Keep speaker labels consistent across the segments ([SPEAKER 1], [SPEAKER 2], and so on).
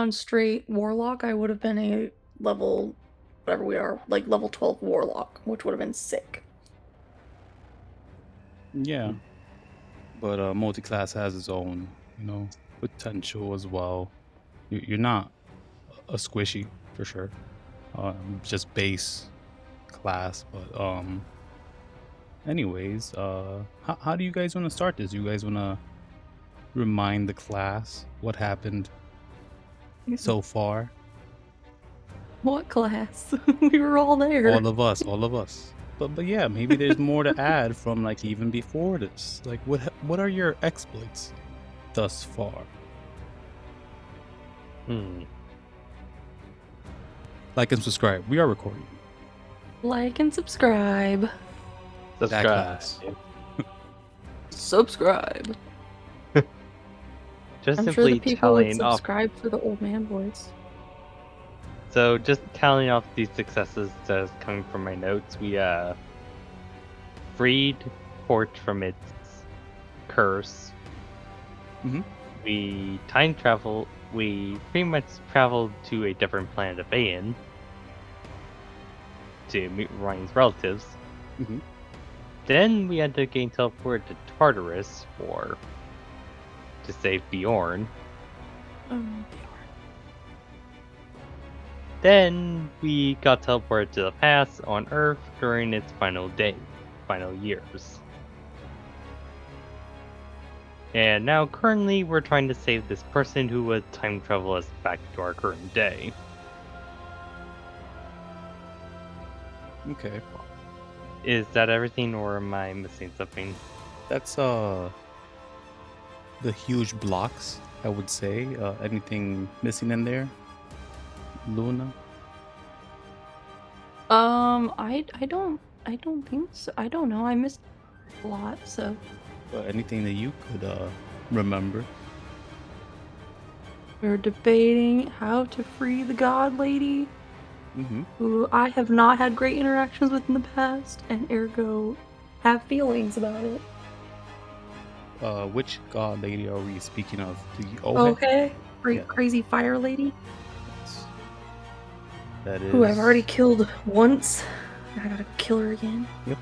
[SPEAKER 1] gone straight warlock, I would have been a level, whatever we are, like level 12 warlock, which would have been sick.
[SPEAKER 2] Yeah, but multi-class has its own, potential as well. You're not a squishy for sure. Just base class, but anyways, how do you guys want to start this? You guys want to remind the class what happened so far?
[SPEAKER 1] What class? We were all there.
[SPEAKER 2] All of us. But yeah, maybe there's more to add from like even before this. Like what are your exploits thus far? Like and subscribe. We are recording.
[SPEAKER 1] Like and subscribe.
[SPEAKER 2] That
[SPEAKER 3] Subscribe.
[SPEAKER 2] class.
[SPEAKER 1] Subscribe.
[SPEAKER 3] Just
[SPEAKER 1] I'm sure
[SPEAKER 3] simply
[SPEAKER 1] the people would
[SPEAKER 3] tallying off.
[SPEAKER 1] subscribe for the old man voice.
[SPEAKER 3] So just tallying off these successes that's coming from my notes. We freed Port from its curse.
[SPEAKER 2] Mhm.
[SPEAKER 3] We time travel. We pretty much traveled to a different planet of Aeon to meet Ryan's relatives.
[SPEAKER 2] Mhm.
[SPEAKER 3] Then we ended up getting teleported to Tartarus to save Bjorn. Then we got teleported to the past on Urth during its final years. And now currently we're trying to save this person who would time travel us back to our current day.
[SPEAKER 2] Okay.
[SPEAKER 3] Is that everything, or am I missing something?
[SPEAKER 2] That's the huge blocks, I would say. Anything missing in there? Luna?
[SPEAKER 1] I don't think so. I don't know. I missed a lot, so
[SPEAKER 2] Anything that you could remember?
[SPEAKER 1] we're debating how to free the god lady,
[SPEAKER 2] Mm-hmm.
[SPEAKER 1] who I have not had great interactions with in the past, and ergo have feelings about it.
[SPEAKER 2] Which god lady are we speaking of? The Ohe?
[SPEAKER 1] Okay,
[SPEAKER 2] Yeah.
[SPEAKER 1] crazy fire lady,
[SPEAKER 2] That is.
[SPEAKER 1] who I've already killed once. I gotta kill her again.
[SPEAKER 2] Yep.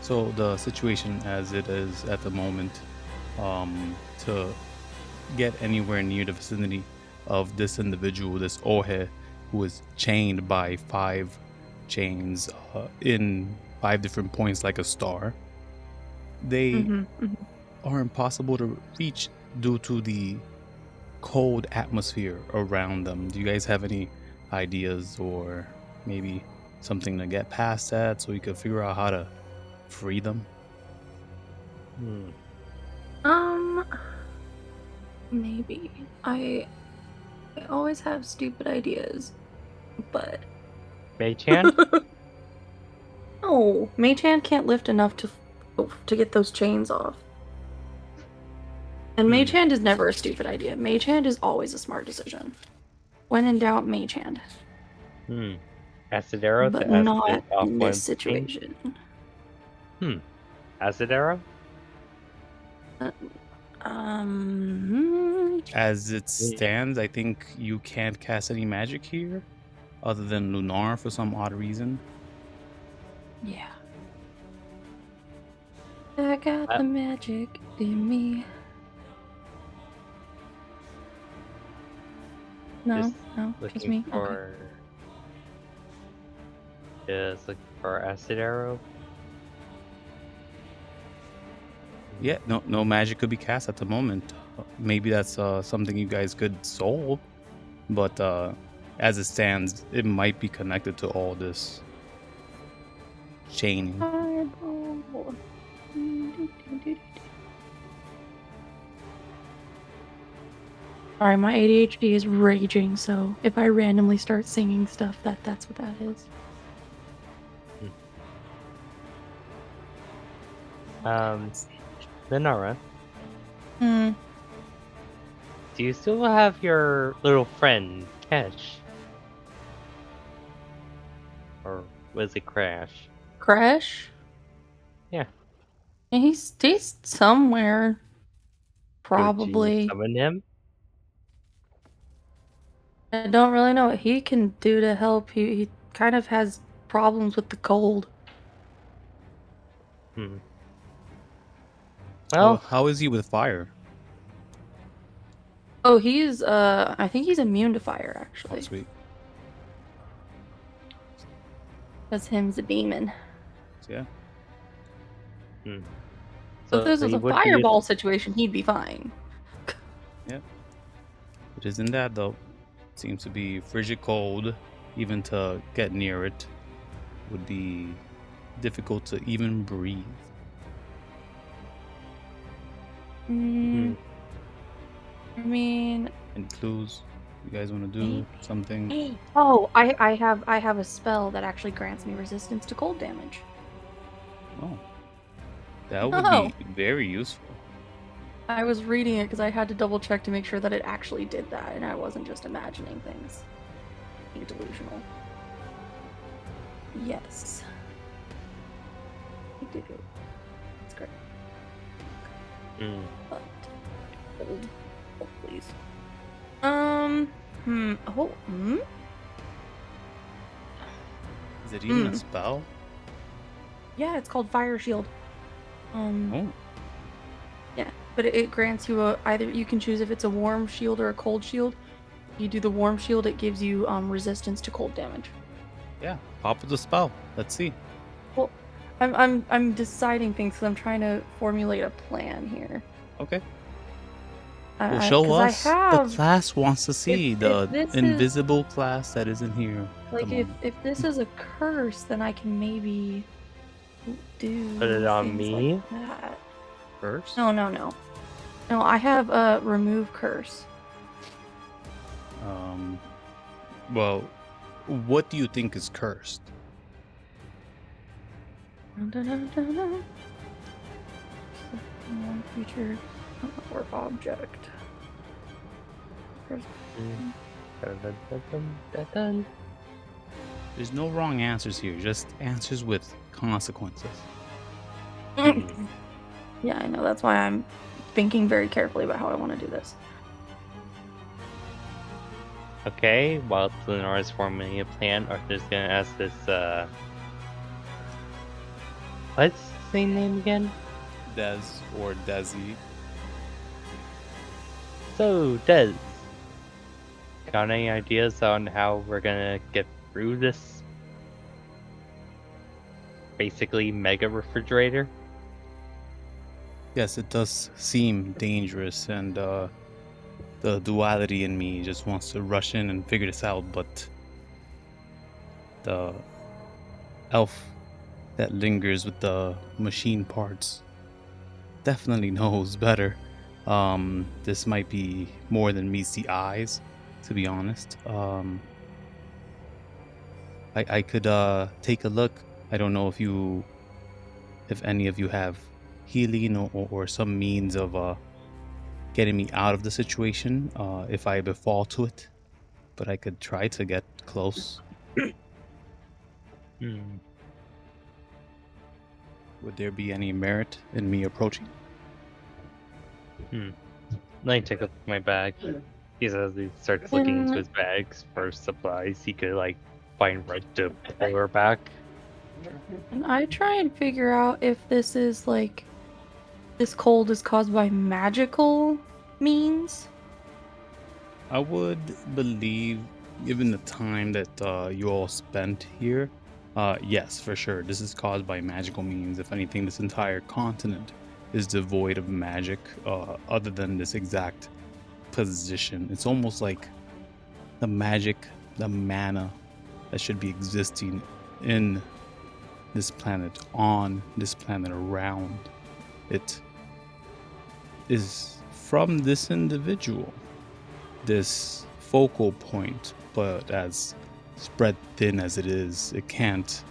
[SPEAKER 2] So the situation as it is at the moment, to get anywhere near the vicinity of this individual, this Ohe, who is chained by 5 chains in 5 different points like a star, they are impossible to reach due to the cold atmosphere around them. Do you guys have any ideas or maybe something to get past that so we could figure out how to free them?
[SPEAKER 1] Maybe. I always have stupid ideas, but
[SPEAKER 3] Mei-chan?
[SPEAKER 1] no, Mei-chan can't lift enough to get those chains off. And Mei-chan is never a stupid idea. Mei-chan is always a smart decision. When in doubt, Mei-chan.
[SPEAKER 3] Acid arrow
[SPEAKER 1] But
[SPEAKER 3] to acid
[SPEAKER 1] not
[SPEAKER 3] it off
[SPEAKER 1] in
[SPEAKER 3] one
[SPEAKER 1] this situation.
[SPEAKER 3] Acid arrow?
[SPEAKER 2] As it stands, I think you can't cast any magic here other than Lunara for some odd reason.
[SPEAKER 1] Yeah. I got the magic in me. No, just me. Okay.
[SPEAKER 3] Just looking for acid arrow.
[SPEAKER 2] Yeah, no magic could be cast at the moment. Maybe that's something you guys could solve, but as it stands, it might be connected to all this chaining.
[SPEAKER 1] Alright, my ADHD is raging, so if I randomly start singing stuff, that's what that is.
[SPEAKER 3] Lunara. Do you still have your little friend, Kesh? Or was it Crash?
[SPEAKER 1] Crash?
[SPEAKER 3] Yeah.
[SPEAKER 1] He's somewhere. Probably.
[SPEAKER 3] Did you summon him?
[SPEAKER 1] I don't really know what he can do to help. He kind of has problems with the cold.
[SPEAKER 3] Hmm.
[SPEAKER 2] Oh,
[SPEAKER 3] Well,
[SPEAKER 2] how is he with fire?
[SPEAKER 1] Oh, I think he's immune to fire,
[SPEAKER 2] Oh,
[SPEAKER 1] actually.
[SPEAKER 2] sweet.
[SPEAKER 1] Because him's a demon.
[SPEAKER 2] So, yeah.
[SPEAKER 3] hmm.
[SPEAKER 1] So if
[SPEAKER 3] So
[SPEAKER 1] this was
[SPEAKER 3] he
[SPEAKER 1] a
[SPEAKER 3] would be
[SPEAKER 1] fireball situation, he'd be fine.
[SPEAKER 2] Yeah. It isn't that though. Seems to be frigid cold. Even to get near it would be difficult to even breathe.
[SPEAKER 1] Mm,
[SPEAKER 3] hmm.
[SPEAKER 1] I mean,
[SPEAKER 2] Any clues you guys want to
[SPEAKER 1] maybe.
[SPEAKER 2] do? Something?
[SPEAKER 1] Oh, I have a spell that actually grants me resistance to cold damage.
[SPEAKER 2] Oh, that would
[SPEAKER 1] Oh,
[SPEAKER 2] be very useful.
[SPEAKER 1] I was reading it because I had to double check to make sure that it actually did that, and I wasn't just imagining things. Being delusional. Yes, I do. It's great.
[SPEAKER 3] Hmm.
[SPEAKER 1] But hold, hold, please. Oh,
[SPEAKER 2] Is it even a
[SPEAKER 1] hmm.
[SPEAKER 2] spell?
[SPEAKER 1] Yeah, it's called Fire Shield. Um,
[SPEAKER 2] Oh,
[SPEAKER 1] yeah, but it grants you a either you can choose if it's a warm shield or a cold shield. You do the warm shield, it gives you resistance to cold damage.
[SPEAKER 2] yeah. Pop with the spell. Let's see.
[SPEAKER 1] Well, I'm deciding things because I'm trying to formulate a plan here.
[SPEAKER 2] Okay. Well, show
[SPEAKER 1] Because I
[SPEAKER 2] us. The
[SPEAKER 1] have
[SPEAKER 2] class wants to see
[SPEAKER 1] if
[SPEAKER 2] the
[SPEAKER 1] this is
[SPEAKER 2] invisible class that isn't here at the
[SPEAKER 1] like
[SPEAKER 2] moment.
[SPEAKER 1] if this is a curse, then I can maybe
[SPEAKER 3] Put it
[SPEAKER 1] do
[SPEAKER 3] on
[SPEAKER 1] things like
[SPEAKER 3] me.
[SPEAKER 1] that.
[SPEAKER 2] First,
[SPEAKER 1] No, I have a remove curse.
[SPEAKER 2] um, well, what do you think is cursed?
[SPEAKER 1] Dun, dun, dun, dun, dun. One creature or object. Curse.
[SPEAKER 3] Hmm. Dun, dun, dun, dun, dun, dun.
[SPEAKER 2] There's no wrong answers here, just answers with consequences.
[SPEAKER 3] Hmm.
[SPEAKER 1] Yeah, I know. That's why I'm thinking very carefully about how I want to do this.
[SPEAKER 3] Okay, while Lunara is forming a plan, Arthur's gonna ask this, what's the same name again?
[SPEAKER 2] Des or Desi.
[SPEAKER 3] So, Des, got any ideas on how we're gonna get through this basically mega refrigerator?
[SPEAKER 2] Yes, it does seem dangerous, and the duality in me just wants to rush in and figure this out, but the elf that lingers with the machine parts definitely knows better. This might be more than meets the eyes, to be honest. I could take a look. I don't know if any of you have healing or some means of getting me out of the situation if I befall to it, but I could try to get close.
[SPEAKER 3] Hmm.
[SPEAKER 2] Would there be any merit in me approaching?
[SPEAKER 3] Let me take a look at my bag. He says he starts looking into his bags for supplies he could like find right to pull her back.
[SPEAKER 1] And I try and figure out if this is like this cold is caused by magical means.
[SPEAKER 2] I would believe, given the time that you all spent here, yes, for sure. This is caused by magical means. If anything, this entire continent is devoid of magic, other than this exact position. It's almost like the magic, the mana that should be existing in this planet, on this planet, around it, is from this individual, this focal point. But as spread thin as it is, it can't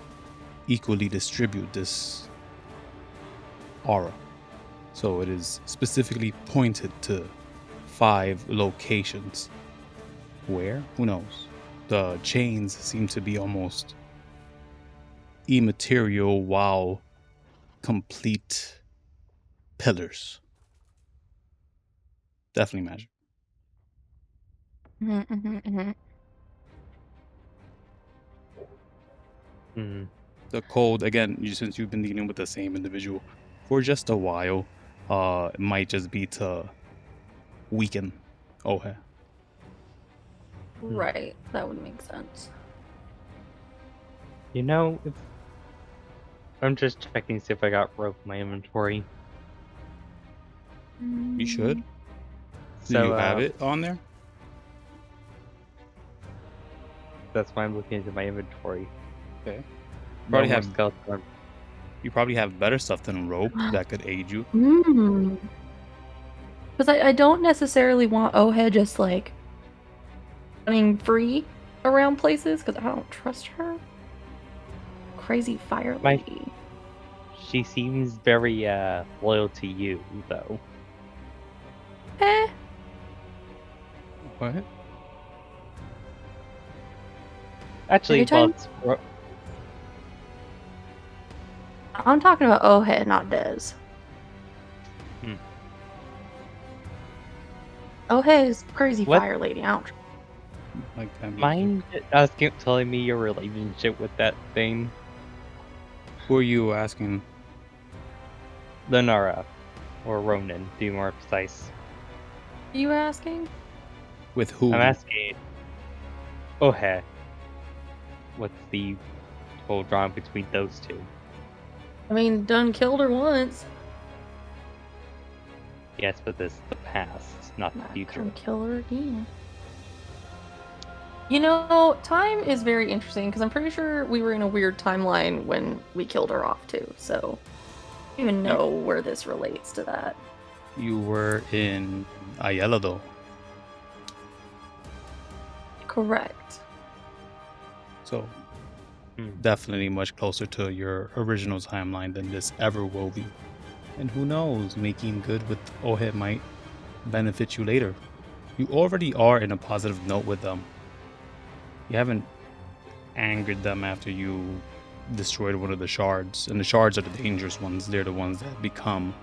[SPEAKER 2] equally distribute this aura. So it is specifically pointed to 5 locations. Where? Who knows? The chains seem to be almost immaterial while complete pillars. Definitely magic.
[SPEAKER 1] Mm-hmm, mm-hmm, mm-hmm.
[SPEAKER 3] Hmm.
[SPEAKER 2] The cold, again, since you've been dealing with the same individual for just a while, it might just be to weaken Ohe.
[SPEAKER 1] Right. That would make sense.
[SPEAKER 3] You know, if I'm just checking to see if I got rope in my inventory.
[SPEAKER 2] You should. Do
[SPEAKER 3] So
[SPEAKER 2] you have it on there?
[SPEAKER 3] that's why I'm looking into my inventory.
[SPEAKER 2] Okay.
[SPEAKER 3] No
[SPEAKER 2] Probably
[SPEAKER 3] more
[SPEAKER 2] have
[SPEAKER 3] skeleton.
[SPEAKER 2] You probably have better stuff than rope that could aid you.
[SPEAKER 1] Because I don't necessarily want Ohe just like running free around places because I don't trust her. Crazy fire lady.
[SPEAKER 3] She seems very loyal to you, though.
[SPEAKER 2] What?
[SPEAKER 3] Actually, well,
[SPEAKER 1] I'm talking about Ohe, not Dez. Ohe is crazy fire lady. I don't trust.
[SPEAKER 2] Like that.
[SPEAKER 3] Mind asking, telling me your relationship with that thing?
[SPEAKER 2] Who are you asking?
[SPEAKER 3] Lunara. Or Ronin, to be more precise.
[SPEAKER 1] Are you asking?
[SPEAKER 2] With who?
[SPEAKER 3] I'm asking Ohe. What's the whole drama between those two?
[SPEAKER 1] I mean, done killed her once.
[SPEAKER 3] Yes, but this is the past, not the future.
[SPEAKER 1] Come kill her again. You know, time is very interesting because I'm pretty sure we were in a weird timeline when we killed her off too. So I don't even know where this relates to that.
[SPEAKER 2] You were in Ayala, though.
[SPEAKER 1] Correct.
[SPEAKER 2] So definitely much closer to your original timeline than this ever will be. And who knows, making good with Ohe might benefit you later. You already are in a positive note with them. You haven't angered them after you destroyed one of the shards. And the shards are the dangerous ones. They're the ones that become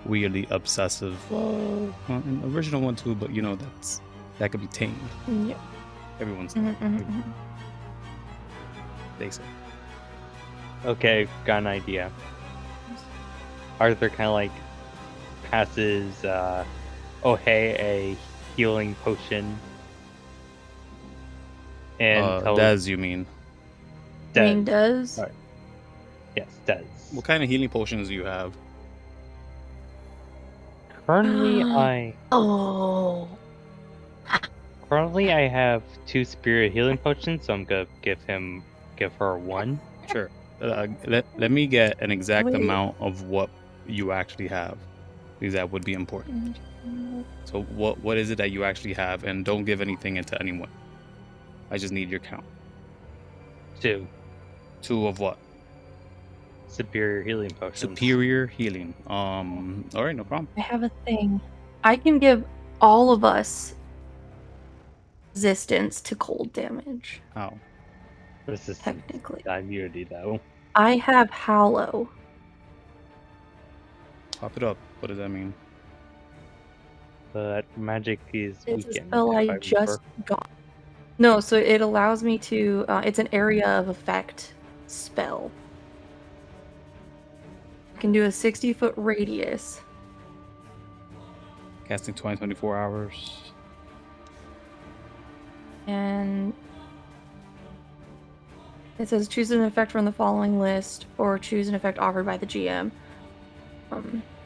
[SPEAKER 2] weirdly obsessive. An original one too, but you know, that could be tamed.
[SPEAKER 1] Yep.
[SPEAKER 2] Everyone's they say.
[SPEAKER 3] Okay, got an idea. Arthur kind of like passes Ohe a healing potion. And
[SPEAKER 2] Dez, you mean?
[SPEAKER 1] Dez?
[SPEAKER 3] Right. Yes, Dez.
[SPEAKER 2] What kind of healing potions do you have?
[SPEAKER 3] Currently, Currently, I have 2 spirit healing potions, so I'm gonna give her 1.
[SPEAKER 2] Sure. Let me get an exact amount of what you actually have, because that would be important. So what is it that you actually have, and don't give anything into anyone. I just need your count.
[SPEAKER 3] 2.
[SPEAKER 2] 2 of what?
[SPEAKER 3] Superior healing potions.
[SPEAKER 2] Superior healing. All right, no problem.
[SPEAKER 1] I have a thing. I can give all of us resistance to cold damage.
[SPEAKER 2] How?
[SPEAKER 3] Resistance.
[SPEAKER 1] Technically.
[SPEAKER 3] Immunity, though.
[SPEAKER 1] I have Hallow.
[SPEAKER 2] Pop it up. What does that mean?
[SPEAKER 3] But magic is
[SPEAKER 1] It's a
[SPEAKER 3] weakened.
[SPEAKER 1] spell I just got. No, so it allows me to. It's an area of effect spell. I can do a 60-foot radius.
[SPEAKER 2] Casting 24 hours.
[SPEAKER 1] And it says choose an effect from the following list or choose an effect offered by the GM.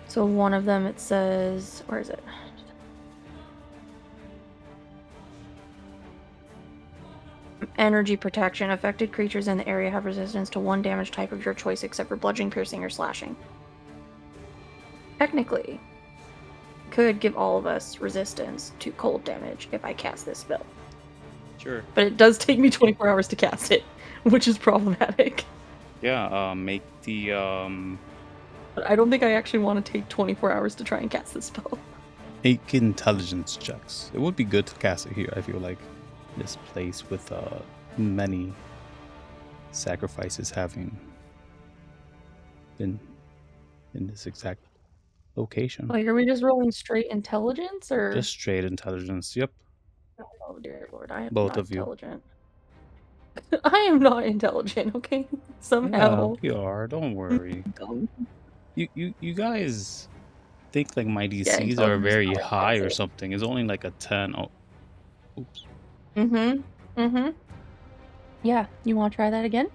[SPEAKER 1] So one of them it says, where is it? Energy protection. Affected creatures in the area have resistance to 1 damage type of your choice except for bludgeoning, piercing, or slashing. Technically, could give all of us resistance to cold damage if I cast this spell.
[SPEAKER 2] Sure.
[SPEAKER 1] But it does take me 24 hours to cast it, which is problematic.
[SPEAKER 2] Yeah, make the
[SPEAKER 1] But I don't think I actually want to take 24 hours to try and cast this spell.
[SPEAKER 2] make intelligence checks. It would be good to cast it here, I feel like. This place with many sacrifices having been in this exact location.
[SPEAKER 1] Like, are we just rolling straight intelligence, or
[SPEAKER 2] Just straight intelligence? Yep.
[SPEAKER 1] Oh dear lord, I am
[SPEAKER 2] Both
[SPEAKER 1] not
[SPEAKER 2] of you.
[SPEAKER 1] intelligent. I am not intelligent, okay?
[SPEAKER 2] Yeah,
[SPEAKER 1] Somehow.
[SPEAKER 2] we are. Don't worry.
[SPEAKER 1] Dumb.
[SPEAKER 2] You guys think like my
[SPEAKER 1] Yeah,
[SPEAKER 2] DCs are
[SPEAKER 1] intelligence is
[SPEAKER 2] very
[SPEAKER 1] not like
[SPEAKER 2] high or
[SPEAKER 1] rocket.
[SPEAKER 2] something. It's only like a 10. Oh, oops.
[SPEAKER 1] Mm-hmm. Yeah, you want to try that again?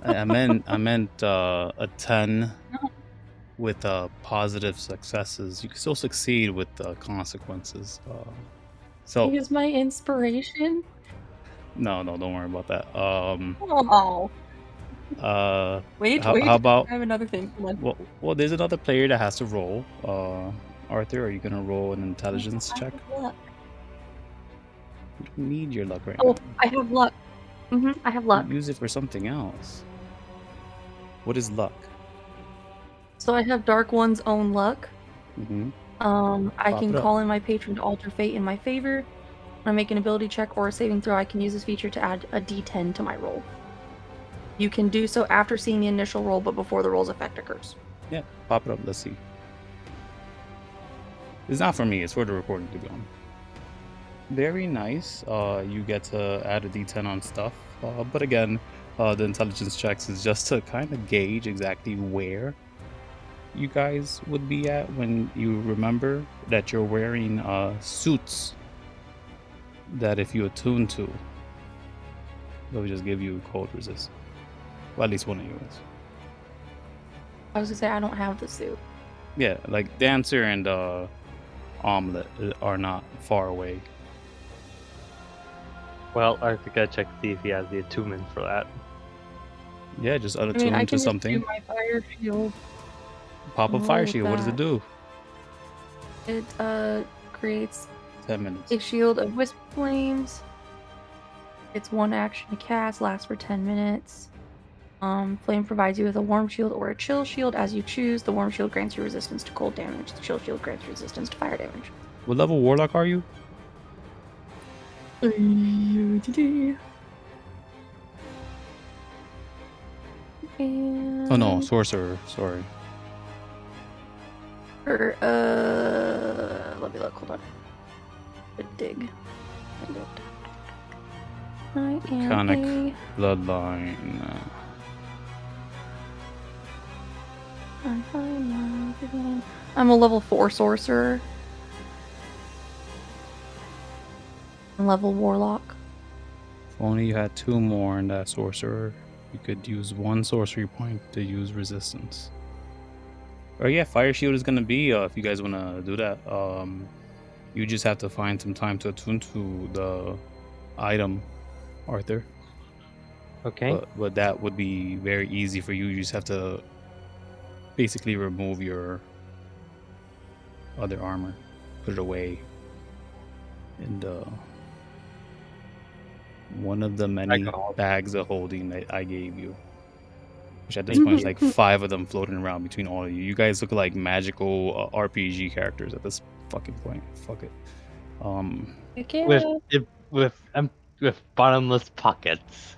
[SPEAKER 2] I meant a 10 with positive successes. You can still succeed with consequences. So
[SPEAKER 1] Use my inspiration.
[SPEAKER 2] no, don't worry about that.
[SPEAKER 1] Oh. Wait,
[SPEAKER 2] How about
[SPEAKER 1] I have another thing.
[SPEAKER 2] well, there's another player that has to roll. Arthur, are you gonna roll an intelligence check?
[SPEAKER 1] Luck.
[SPEAKER 2] You don't need your luck right
[SPEAKER 1] Oh,
[SPEAKER 2] now.
[SPEAKER 1] I have luck. I have luck.
[SPEAKER 2] Use it for something else. What is luck?
[SPEAKER 1] So I have Dark One's own luck.
[SPEAKER 2] Mm-hmm.
[SPEAKER 1] I
[SPEAKER 2] Pop
[SPEAKER 1] can
[SPEAKER 2] it up.
[SPEAKER 1] call in my patron to alter fate in my favor. When I make an ability check or a saving throw, I can use this feature to add a d10 to my roll. You can do so after seeing the initial roll, but before the roll's effect occurs.
[SPEAKER 2] Yeah, pop it up. Let's see. It's not for me. It's for the recording, to be honest. Very nice. You get to add a d10 on stuff. But again, the intelligence checks is just to kind of gauge exactly where you guys would be at when you remember that you're wearing suits that if you attune to, they'll just give you cold resist. Well, at least one of you is.
[SPEAKER 1] I was gonna say I don't have the suit.
[SPEAKER 2] Yeah, like Dancer and Omelet are not far away.
[SPEAKER 3] Well, Arthur gotta check to see if he has the attunement for that.
[SPEAKER 2] Yeah, just
[SPEAKER 1] I
[SPEAKER 2] unattune
[SPEAKER 1] can
[SPEAKER 2] to
[SPEAKER 1] just
[SPEAKER 2] something.
[SPEAKER 1] do my fire shield.
[SPEAKER 2] Pop up fire shield. What does it
[SPEAKER 1] That.
[SPEAKER 2] do?
[SPEAKER 1] It creates
[SPEAKER 2] 10 minutes.
[SPEAKER 1] a shield of wisp flames. It's one action to cast, lasts for 10 minutes. Flame provides you with a warm shield or a chill shield as you choose. The warm shield grants you resistance to cold damage. The chill shield grants you resistance to fire damage.
[SPEAKER 2] What level warlock are you?
[SPEAKER 1] And
[SPEAKER 2] Oh no, sorcerer. Sorry.
[SPEAKER 1] let me look. Hold on. Dig. I am
[SPEAKER 2] Iconic bloodline.
[SPEAKER 1] I'm a level 4 sorcerer. And level warlock.
[SPEAKER 2] If only you had 2 more in that sorcerer, you could use 1 sorcery point to use resistance. Oh yeah, fire shield is gonna be if you guys wanna do that. You just have to find some time to attune to the item, Arthur.
[SPEAKER 3] Okay.
[SPEAKER 2] But that would be very easy for you. You just have to basically remove your other armor, put it away, and one of the many bags of holding that I gave you. Which at this point is like 5 of them floating around between all of you. You guys look like magical RPG characters at this fucking point. Fuck it.
[SPEAKER 3] With bottomless pockets.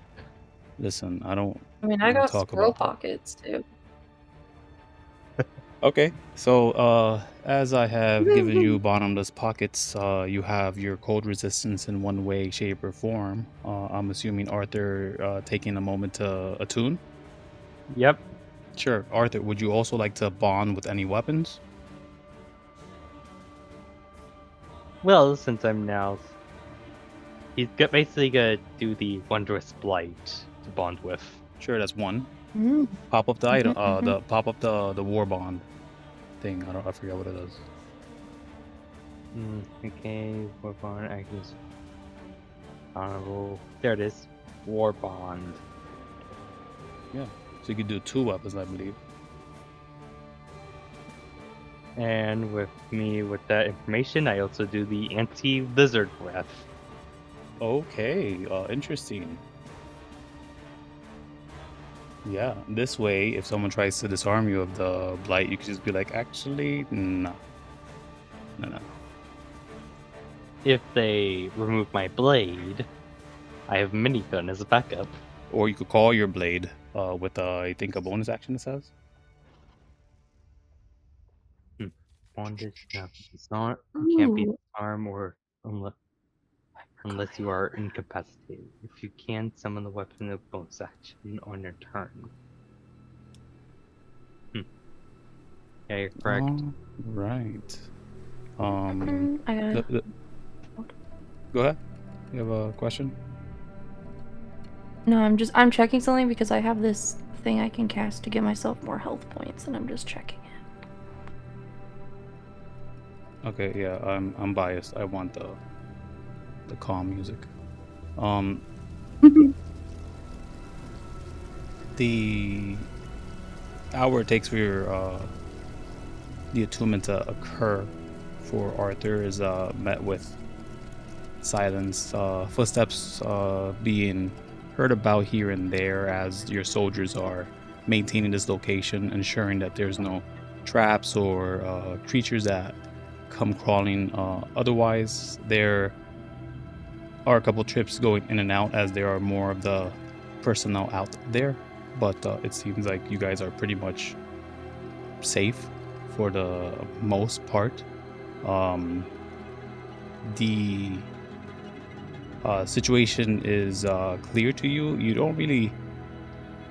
[SPEAKER 2] Listen, I don't.
[SPEAKER 1] I mean, I got
[SPEAKER 2] talk
[SPEAKER 1] squirrel
[SPEAKER 2] about that.
[SPEAKER 1] pockets too.
[SPEAKER 2] Okay, so as I have given you bottomless pockets, you have your cold resistance in one way, shape, or form. I'm assuming Arthur taking a moment to attune.
[SPEAKER 3] Yep.
[SPEAKER 2] Sure, Arthur. Would you also like to bond with any weapons?
[SPEAKER 3] Well, since I'm now, he's basically gonna do the wondrous blight to bond with.
[SPEAKER 2] Sure, that's one. Pop up the item. Pop up the war bond thing. I forget what it is.
[SPEAKER 3] Okay, war bond. I guess. Honorable. There it is. War bond.
[SPEAKER 2] Yeah. So you could do 2 weapons, I believe.
[SPEAKER 3] And with that information, I also do the anti-lizard breath.
[SPEAKER 2] Okay, interesting. Yeah, this way, if someone tries to disarm you of the blight, you can just be like, actually, no. No.
[SPEAKER 3] If they remove my blade, I have minigun as a backup.
[SPEAKER 2] Or you could call your blade with, I think, a bonus action, it says.
[SPEAKER 3] Bondage? No, it's not. It can't be disarm or unless. unless you are incapacitated. If you can, summon the weapon of bonus action on your turn. Yeah, you're correct.
[SPEAKER 2] Right.
[SPEAKER 1] I gotta.
[SPEAKER 2] Go ahead. You have a question?
[SPEAKER 1] No, I'm checking something because I have this thing I can cast to get myself more health points, and I'm just checking it.
[SPEAKER 2] Okay, yeah, I'm biased. I want the calm music. The hour it takes for your the attunement to occur for Arthur is met with silence, footsteps being heard about here and there as your soldiers are maintaining this location, ensuring that there's no traps or creatures that come crawling. Otherwise, there are a couple trips going in and out as there are more of the personnel out there, but it seems like you guys are pretty much safe for the most part. The situation is clear to you. You don't really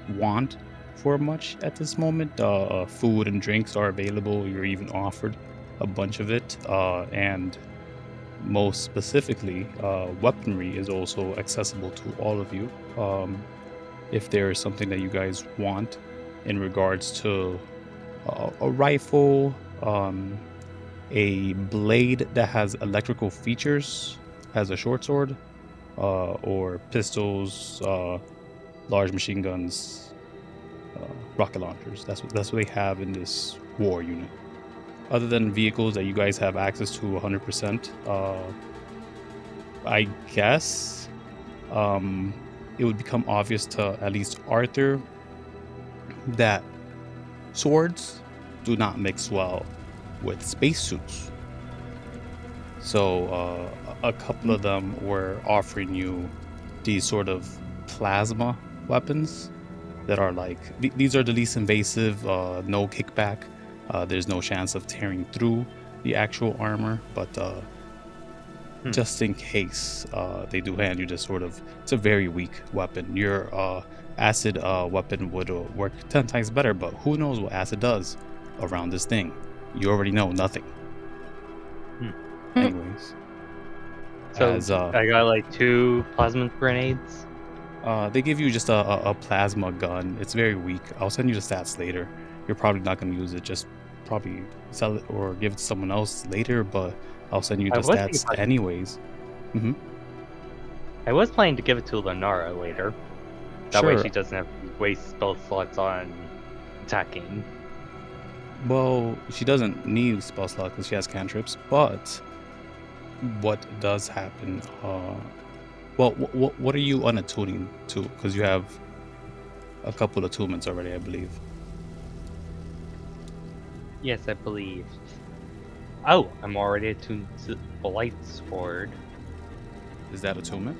[SPEAKER 2] want for much at this moment. Food and drinks are available. You're even offered a bunch of it, and most specifically, weaponry is also accessible to all of you. If there is something that you guys want in regards to a rifle, a blade that has electrical features, has a short sword, or pistols, large machine guns, rocket launchers. That's what they have in this war unit. Other than vehicles that you guys have access to 100%, I guess it would become obvious to at least Arthur that swords do not mix well with spacesuits. So a couple of them were offering you these sort of plasma weapons that are like, these are the least invasive, no kickback. There's no chance of tearing through the actual armor, but just in case they do hand you this sort of, it's a very weak weapon. Your acid weapon would work 10 times better, but who knows what acid does around this thing. You already know nothing. Anyways.
[SPEAKER 3] So I got like 2 plasma grenades.
[SPEAKER 2] They give you just a plasma gun. It's very weak. I'll send you the stats later. You're probably not going to use it. Just probably sell it or give it to someone else later, but I'll send you the stats anyways.
[SPEAKER 3] I was planning to give it to Lunara later. That
[SPEAKER 2] Sure.
[SPEAKER 3] way she doesn't have to waste spell slots on attacking.
[SPEAKER 2] Well, she doesn't need spell slot because she has cantrips, but what does happen? Well, what are you unattuning to? Because you have a couple of attunements already, I believe.
[SPEAKER 3] Yes, I believe. Oh, I'm already attuned to the light sword.
[SPEAKER 2] Is that attunement?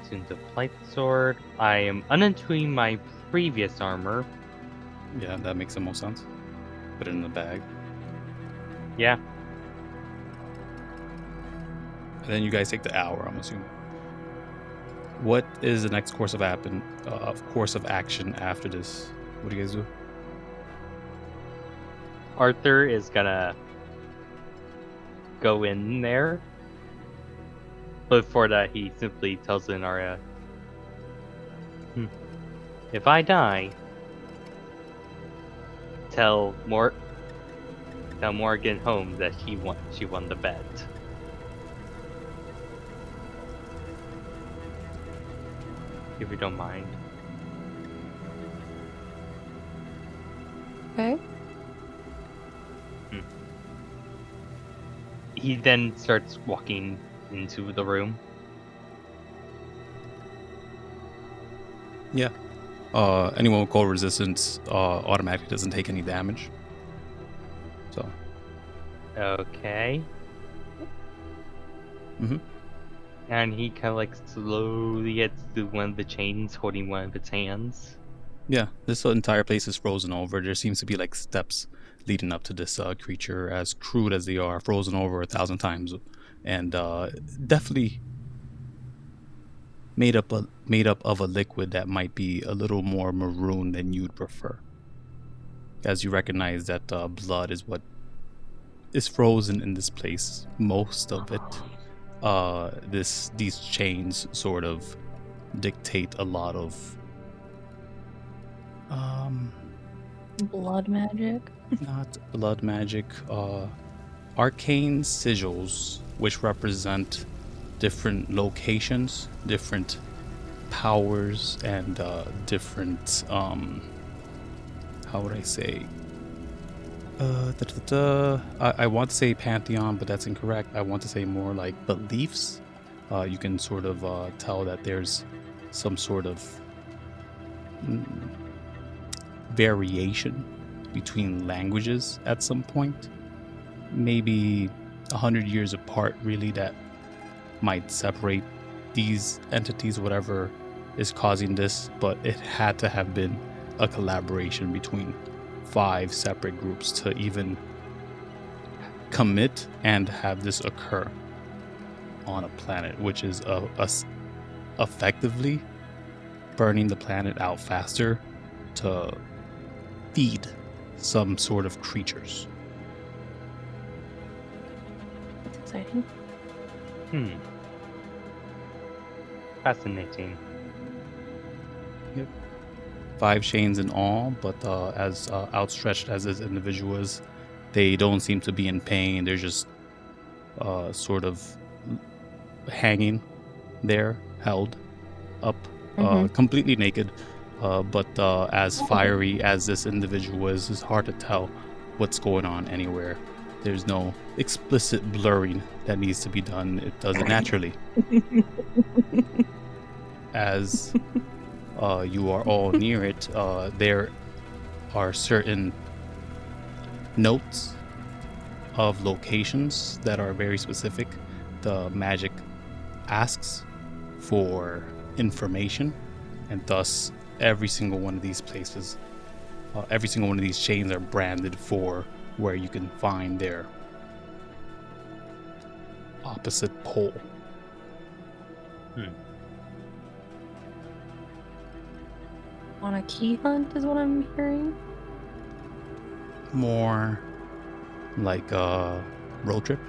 [SPEAKER 3] Attuned to light sword. I am unattuning my previous armor.
[SPEAKER 2] Yeah, that makes the most sense. Put it in the bag.
[SPEAKER 3] Yeah.
[SPEAKER 2] And then you guys take the hour, I'm assuming. What is the next course of action after this? What do you guys do?
[SPEAKER 3] Arthur is gonna go in there. But before that, he simply tells Lunara, if I die, tell Morgan home that she won the bet. If you don't mind.
[SPEAKER 1] Okay.
[SPEAKER 3] He then starts walking into the room.
[SPEAKER 2] Yeah. Anyone with cold resistance automatically doesn't take any damage. So.
[SPEAKER 3] Okay.
[SPEAKER 2] Mm-hmm.
[SPEAKER 3] And he kind of like slowly gets to one of the chains holding one of its hands.
[SPEAKER 2] Yeah, this entire place is frozen over. There seems to be like steps leading up to this creature, as crude as they are, frozen over 1,000 times, and definitely made up of a liquid that might be a little more maroon than you'd prefer. As you recognize that blood is what is frozen in this place, most of it. These chains sort of dictate a lot of
[SPEAKER 1] Blood magic.
[SPEAKER 2] not blood magic, arcane sigils, which represent different locations, different powers, and different how would I say? I want to say pantheon, but that's incorrect. I want to say more like beliefs. You can sort of tell that there's some sort of variation between languages at some point. Maybe 100 years apart, really, that might separate these entities, whatever is causing this, but it had to have been a collaboration between 5 separate groups to even commit and have this occur on a planet, which is effectively burning the planet out faster to feed some sort of creatures.
[SPEAKER 1] That's exciting.
[SPEAKER 3] Fascinating.
[SPEAKER 2] 5 chains in all, but as outstretched as this individual is, they don't seem to be in pain. They're just sort of hanging there, held up, completely naked. But as fiery as this individual is, it's hard to tell what's going on anywhere. There's no explicit blurring that needs to be done. It does it naturally. As you are all near it, there are certain notes of locations that are very specific. The magic asks for information, and thus every single one of these places, every single one of these chains are branded for where you can find their opposite pole.
[SPEAKER 1] On a key hunt is what I'm hearing.
[SPEAKER 2] More like a road trip.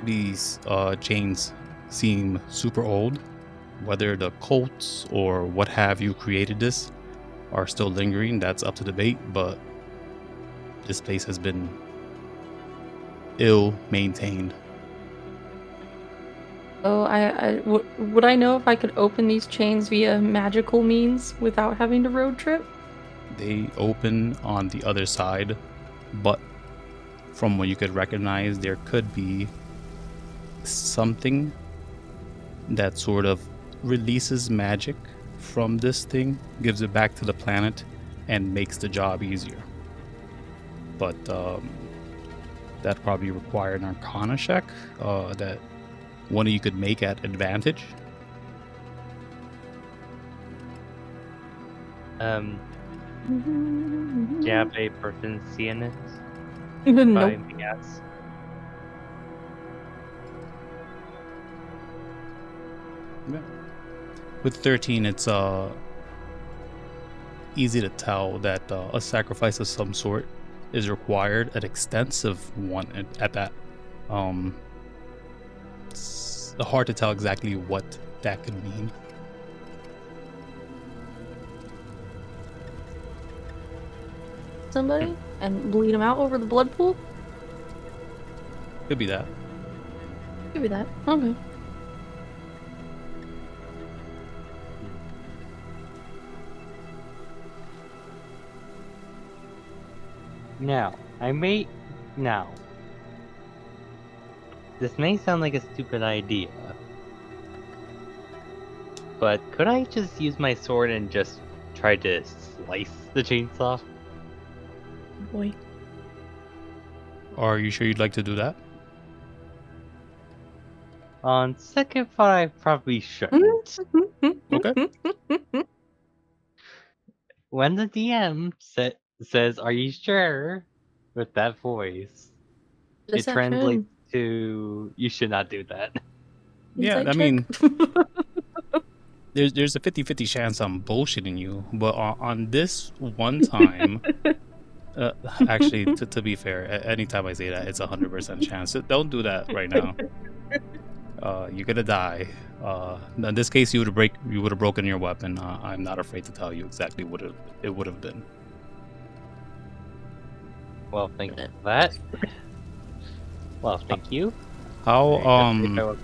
[SPEAKER 2] These chains seem super old. Whether the cults or what have you created this are still lingering, that's up to debate, but this place has been ill maintained.
[SPEAKER 1] Oh, would I know if I could open these chains via magical means without having to road trip?
[SPEAKER 2] They open on the other side, but from what you could recognize, there could be something that sort of releases magic from this thing, gives it back to the planet, and makes the job easier. But that probably require an Arcana check that one of you could make at advantage.
[SPEAKER 3] Do you have a proficiency in it?
[SPEAKER 1] Nope.
[SPEAKER 3] Yes.
[SPEAKER 2] Yeah. With 13, it's easy to tell that a sacrifice of some sort is required, an extensive one at that. It's hard to tell exactly what that could mean.
[SPEAKER 1] Somebody and bleed them out over the blood pool?
[SPEAKER 2] Could be that.
[SPEAKER 1] Could be that. Okay.
[SPEAKER 3] Now, this may sound like a stupid idea, but could I just use my sword and just try to slice the chainsaw?
[SPEAKER 1] Boy.
[SPEAKER 2] Are you sure you'd like to do that?
[SPEAKER 3] On second thought, I probably shouldn't.
[SPEAKER 2] Okay.
[SPEAKER 3] when the DM says, "Are you sure?" with that voice, it translates
[SPEAKER 1] Deception.
[SPEAKER 3] to "You should not do that."
[SPEAKER 2] Yeah,
[SPEAKER 1] Insight
[SPEAKER 2] I
[SPEAKER 1] check.
[SPEAKER 2] mean, there's a 50-50 chance I'm bullshitting you, but on this one time, actually, to be fair, anytime I say that, it's 100% chance. So don't do that right now. You're gonna die. In this case, you would have broken your weapon. I'm not afraid to tell you exactly what it would have been.
[SPEAKER 3] Well, thank you for that. Well, thank you.
[SPEAKER 2] How
[SPEAKER 3] I will-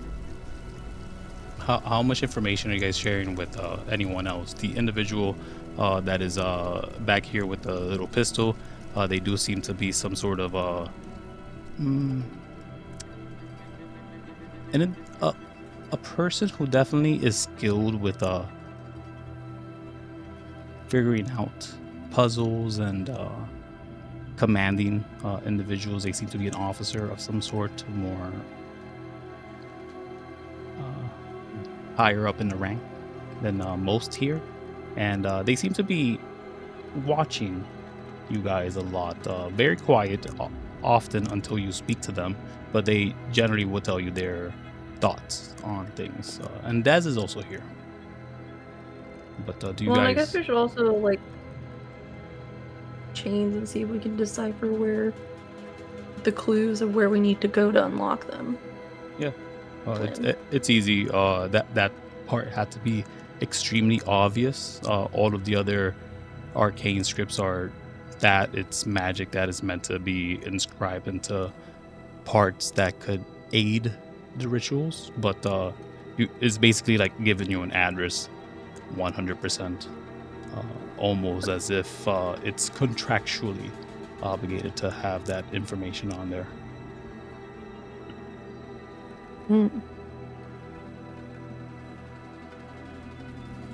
[SPEAKER 2] how much information are you guys sharing with anyone else? The individual that is back here with the little pistol, they do seem to be some sort of and a person who definitely is skilled with figuring out puzzles and commanding individuals. They seem to be an officer of some sort, more higher up in the rank than most here, and they seem to be watching you guys a lot. Very quiet often until you speak to them, but they generally will tell you their thoughts on things. And Daz is also here. But do you
[SPEAKER 1] Well,
[SPEAKER 2] guys?
[SPEAKER 1] I guess we should also like chains and see if we can decipher where the clues of where we need to go to unlock them.
[SPEAKER 2] Yeah, it's easy. That part had to be extremely obvious. All of the other arcane scripts are that it's magic that is meant to be inscribed into parts that could aid the rituals, but it's basically like giving you an address 100%, almost as if it's contractually obligated to have that information on there. And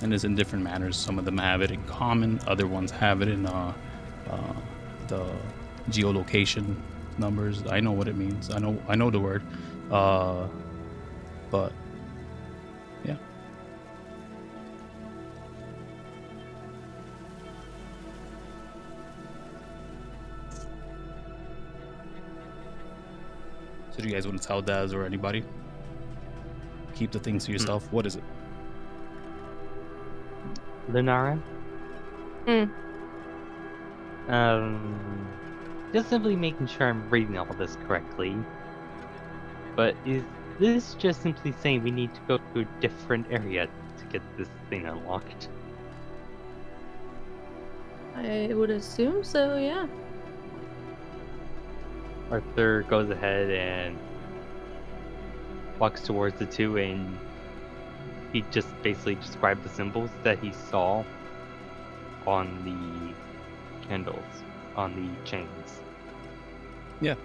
[SPEAKER 2] it's in different manners. Some of them have it in common, other ones have it in the geolocation numbers. I know what it means. I know the word, but yeah. So do you guys want to tell Daz or anybody? Keep the things to yourself. What is it?
[SPEAKER 3] Lunara? Just simply making sure I'm reading all this correctly. But is this just simply saying we need to go to a different area to get this thing unlocked?
[SPEAKER 1] I would assume so, yeah.
[SPEAKER 3] Arthur goes ahead and walks towards the two, and he just basically described the symbols that he saw on the candles, on the chains.
[SPEAKER 2] Yeah.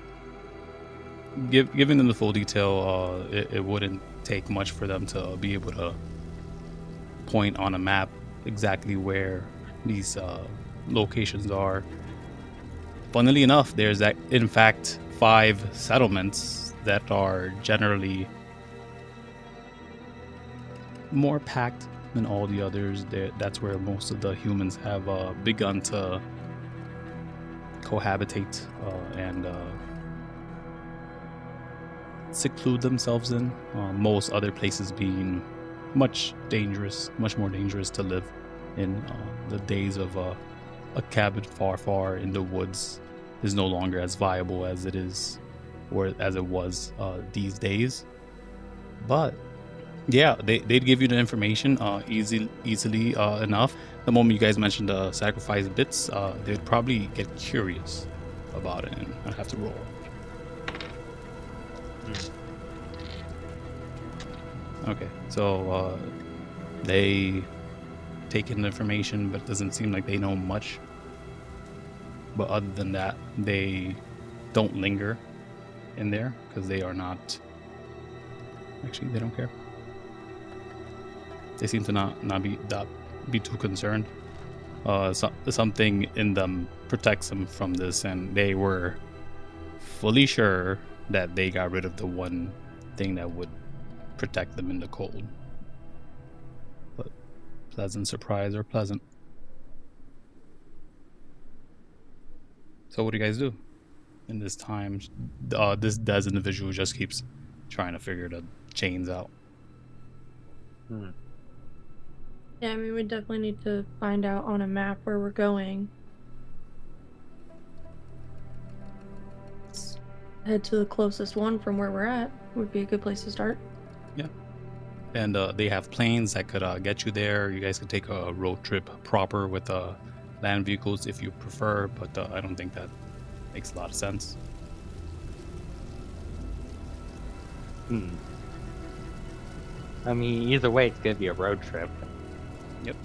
[SPEAKER 2] Giving them the full detail, it wouldn't take much for them to be able to point on a map exactly where these locations are. Funnily enough, there's in fact 5 settlements that are generally more packed than all the others. That's where most of the humans have begun to cohabitate and seclude themselves in. Most other places being much more dangerous to live in. The days of a cabin far in the woods is no longer as viable as it is, or as it was these days. But yeah, they'd give you the information easily enough. The moment you guys mentioned the sacrifice bits, they'd probably get curious about it, and I'd have to roll. Okay, so they take in the information, but it doesn't seem like they know much. But other than that, they don't linger in there because they are not. Actually, they don't care. They seem to not be too concerned. Something in them protects them from this, and they were fully sure that they got rid of the one thing that would protect them in the cold. But pleasant surprise, or pleasant? So what do you guys do? In this time, this Des individual just keeps trying to figure the chains out.
[SPEAKER 1] Yeah, I mean, we definitely need to find out on a map where we're going. Let's head to the closest one from where we're at. Would be a good place to start.
[SPEAKER 2] Yeah. And they have planes that could get you there. You guys could take a road trip proper with land vehicles if you prefer, but I don't think that makes a lot of sense.
[SPEAKER 3] I mean, either way, it's gonna be a road trip.
[SPEAKER 2] Yep.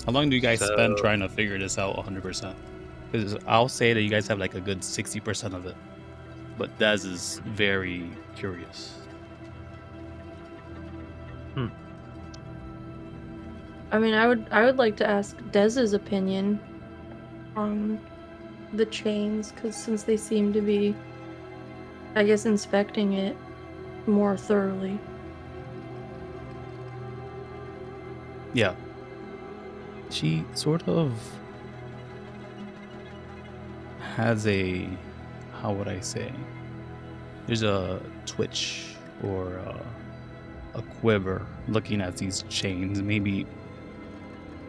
[SPEAKER 2] How long do you guys spend
[SPEAKER 3] So-
[SPEAKER 2] trying to figure this out 100%? Because I'll say that you guys have like a good 60% of it, but Dez is very curious.
[SPEAKER 1] I mean, I would like to ask Dez's opinion on the chains, because since they seem to be, I guess, inspecting it more thoroughly.
[SPEAKER 2] Yeah. She sort of has a, how would I say? There's a twitch or a quiver looking at these chains. Maybe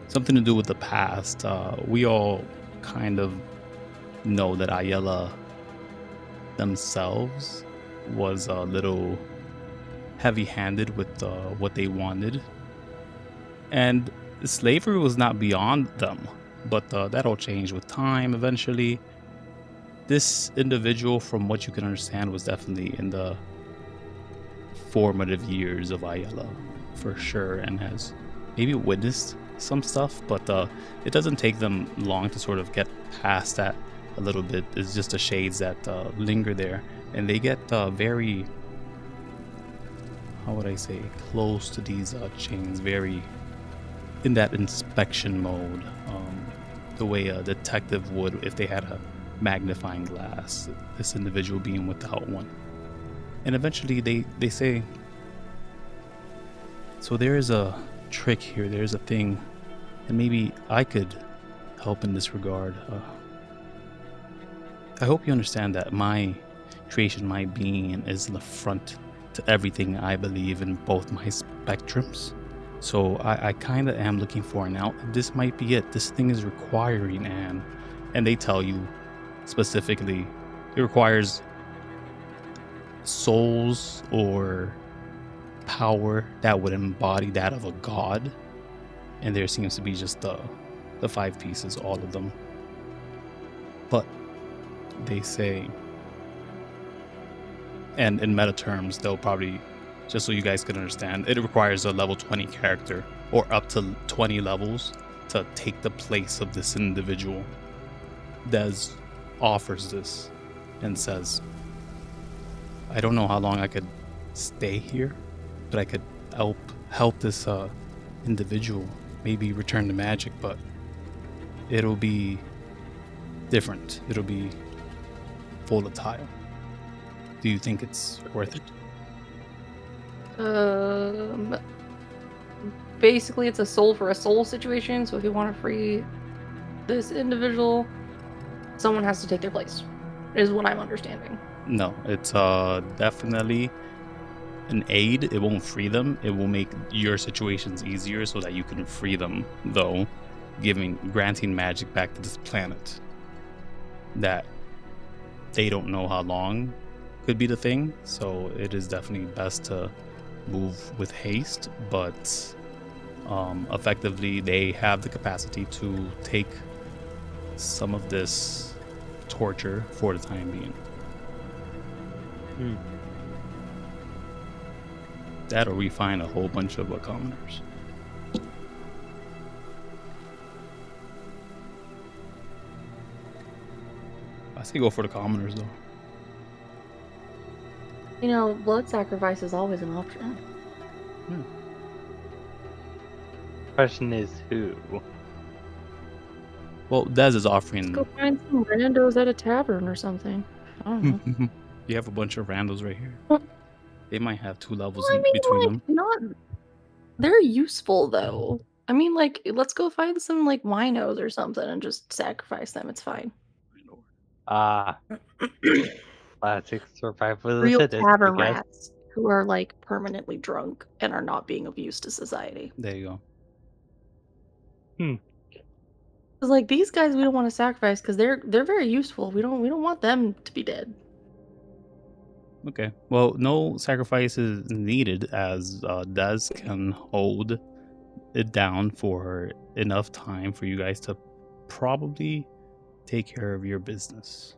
[SPEAKER 2] something to do with the past. We all kind of know that Ayala themselves was a little heavy-handed with what they wanted, and slavery was not beyond them, but that all changed with time eventually. This individual, from what you can understand, was definitely in the formative years of Ayala for sure, and has maybe witnessed some stuff, but it doesn't take them long to sort of get past that a little bit. It's just the shades that linger there, and they get very, how would I say, close to these chains, very in that inspection mode, the way a detective would if they had a magnifying glass, this individual being without one. And eventually they say, so there is a trick here, there's a thing, and maybe I could help in this regard. I hope you understand that my creation, my being, is the front to everything I believe in both my spectrums. So I kind of am looking for an out. This might be it. This thing is requiring Anne. And they tell you specifically it requires souls or power that would embody that of a god. And there seems to be just the 5 pieces, all of them. But they say, and in meta terms, they'll probably, just so you guys can understand, it requires a level 20 character or up to 20 levels to take the place of this individual. Des offers this and says, I don't know how long I could stay here, but I could help this individual maybe return to magic, but it'll be different. It'll be volatile. Do you think it's worth it?
[SPEAKER 1] Basically, it's a soul for a soul situation. So if you want to free this individual, someone has to take their place, is what I'm understanding.
[SPEAKER 2] No, it's definitely an aid. It won't free them. It will make your situations easier so that you can free them, though, granting magic back to this planet. That they don't know how long could be the thing, so it is definitely best to move with haste, but effectively they have the capacity to take some of this torture for the time being. That, or we find a whole bunch of commoners. I say go for the commoners, though.
[SPEAKER 1] You know, blood sacrifice is always an option.
[SPEAKER 3] Question is who?
[SPEAKER 2] Well, Dez is offering.
[SPEAKER 1] Go find some randos at a tavern or something. I don't know.
[SPEAKER 2] You have a bunch of randos right here.
[SPEAKER 1] Well,
[SPEAKER 2] They might have 2 levels
[SPEAKER 1] I mean,
[SPEAKER 2] between them.
[SPEAKER 1] not. They're useful though. I mean, like, let's go find some like winos or something and just sacrifice them. It's fine.
[SPEAKER 3] Ah, classic survival of the
[SPEAKER 1] Real
[SPEAKER 3] fittest, I
[SPEAKER 1] tavern
[SPEAKER 3] guess.
[SPEAKER 1] rats who are like permanently drunk and are not being of use to society.
[SPEAKER 2] There you go.
[SPEAKER 1] Because like these guys, we don't want to sacrifice because they're very useful. We don't want them to be dead.
[SPEAKER 2] Okay. Well, no sacrifice is needed as Des can hold it down for enough time for you guys to probably take care of your business.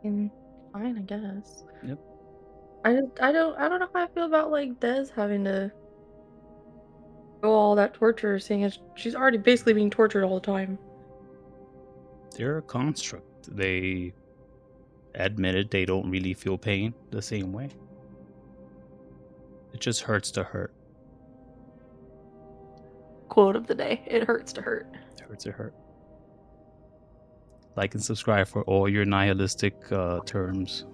[SPEAKER 1] And fine, I guess.
[SPEAKER 2] Yep.
[SPEAKER 1] I don't know how I feel about like Des having to go all that torture, seeing as she's already basically being tortured all the time.
[SPEAKER 2] They're a construct. They admitted they don't really feel pain the same way. It just hurts to hurt.
[SPEAKER 1] Quote of the day: "It hurts to hurt."
[SPEAKER 2] It hurts to hurt. Like and subscribe for all your nihilistic terms.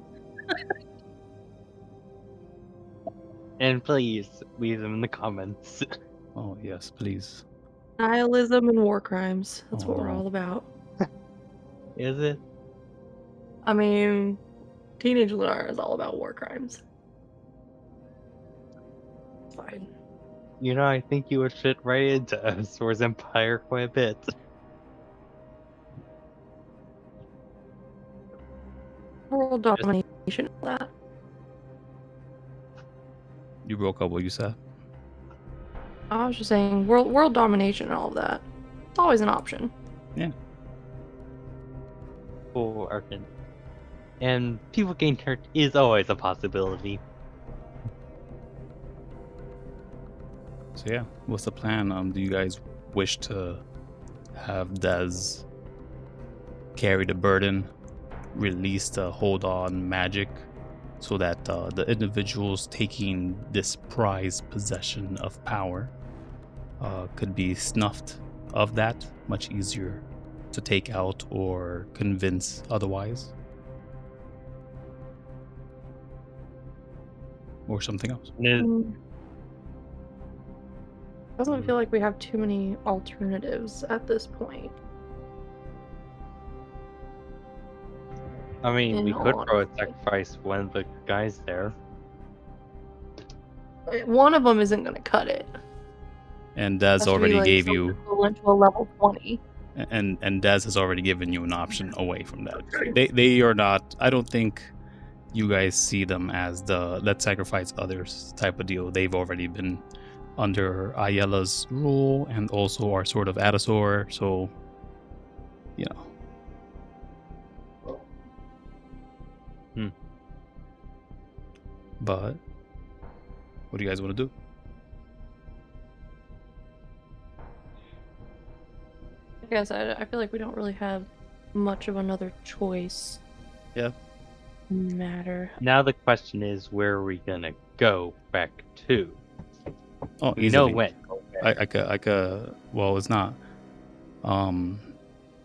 [SPEAKER 3] And please leave them in the comments.
[SPEAKER 2] Oh, yes, please.
[SPEAKER 1] Nihilism and war crimes. That's
[SPEAKER 2] Oh,
[SPEAKER 1] what we're
[SPEAKER 2] no.
[SPEAKER 1] all about.
[SPEAKER 3] Is it?
[SPEAKER 1] I mean, Teenage Lunara is all about war crimes. It's fine.
[SPEAKER 3] You know, I think you would fit right into Swords Empire quite a bit.
[SPEAKER 1] World domination, all that.
[SPEAKER 2] You broke up what you said.
[SPEAKER 1] I was just saying, world domination and all of that. It's always an option.
[SPEAKER 2] Yeah.
[SPEAKER 3] For arcane. And people getting hurt is always a possibility.
[SPEAKER 2] So yeah, what's the plan? Do you guys wish to have Des carry the burden, release the hold on magic, so that the individuals taking this prized possession of power could be snuffed of that, much easier to take out or convince otherwise? Or something else?
[SPEAKER 1] Doesn't feel like we have too many alternatives at this point.
[SPEAKER 3] I mean, we
[SPEAKER 1] In
[SPEAKER 3] could
[SPEAKER 1] all
[SPEAKER 3] throw a
[SPEAKER 1] honesty.
[SPEAKER 3] sacrifice one of the guys there.
[SPEAKER 1] One of them isn't going to cut it.
[SPEAKER 2] And Des
[SPEAKER 1] Has to be,
[SPEAKER 2] already
[SPEAKER 1] like,
[SPEAKER 2] gave
[SPEAKER 1] something
[SPEAKER 2] you,
[SPEAKER 1] equivalent to a level 20.
[SPEAKER 2] and Des has already given you an option away from that. They are not. I don't think you guys see them as the let's sacrifice others type of deal. They've already been under Ayela's rule and also are sort of Adasor, so you know. But what do you guys want to do?
[SPEAKER 1] I guess I feel like we don't really have much of another choice.
[SPEAKER 2] Yeah.
[SPEAKER 1] Matter.
[SPEAKER 3] Now the question is, where are we gonna go back to?
[SPEAKER 2] Oh,
[SPEAKER 3] We know
[SPEAKER 2] easily.
[SPEAKER 3] when.
[SPEAKER 2] I could. Well, it's not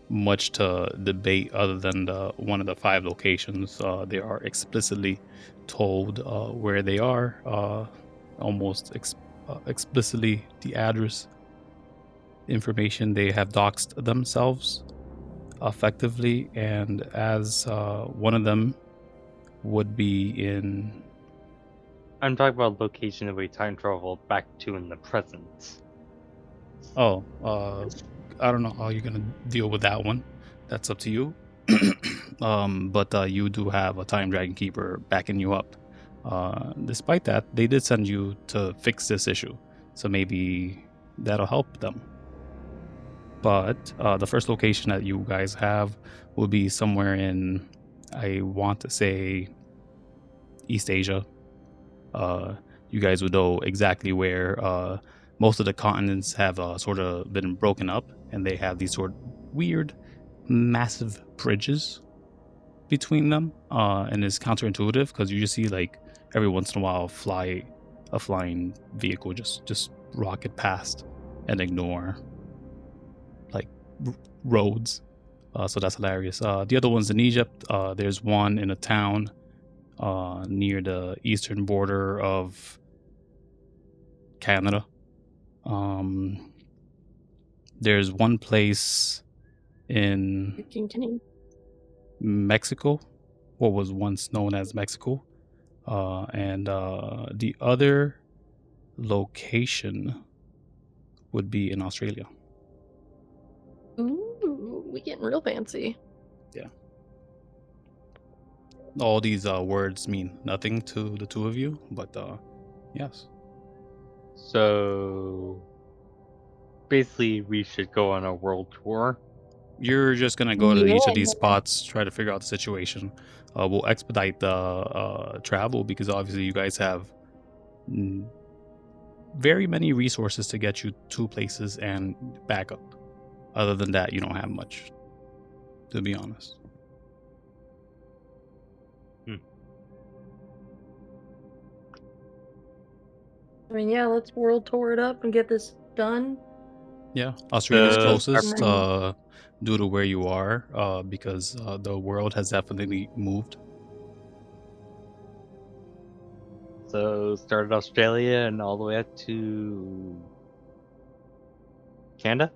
[SPEAKER 2] much to debate other than one of the 5 locations. They are explicitly told where they are, almost explicitly the address information. They have doxed themselves effectively, and as one of them would be in.
[SPEAKER 3] I'm talking about location that we time travel back to in the present.
[SPEAKER 2] Oh, I don't know how you're gonna deal with that one. That's up to you. But you do have a time dragon keeper backing you up. Despite that, they did send you to fix this issue, so maybe that'll help them. But the first location that you guys have will be somewhere in, I want to say, East Asia. You guys would know exactly where. Most of the continents have sort of been broken up, and they have these sort of weird, massive bridges between them. And it's counterintuitive because you just see, like, every once in a while a flying vehicle just rocket past and ignore, like, roads. So that's hilarious. The other one's in Egypt. There's one in a town near the eastern border of Canada. There's one place in
[SPEAKER 1] You can continue.
[SPEAKER 2] Mexico, what was once known as Mexico, and the other location would be in Australia.
[SPEAKER 1] Ooh, we getting real fancy.
[SPEAKER 2] Yeah. All these words mean nothing to the two of you, but yes.
[SPEAKER 3] So basically, we should go on a world tour.
[SPEAKER 2] You're just gonna go to each of these
[SPEAKER 1] Yeah.
[SPEAKER 2] spots, try to figure out the situation. We'll expedite the travel because obviously you guys have very many resources to get you to places and back up. Other than that, you don't have much, to be honest.
[SPEAKER 1] I mean, yeah, let's world tour it up and get this done.
[SPEAKER 2] Yeah, Australia's
[SPEAKER 3] Uh,
[SPEAKER 2] closest due to where you are, because the world has definitely moved.
[SPEAKER 3] So start at Australia and all the way up to Canada.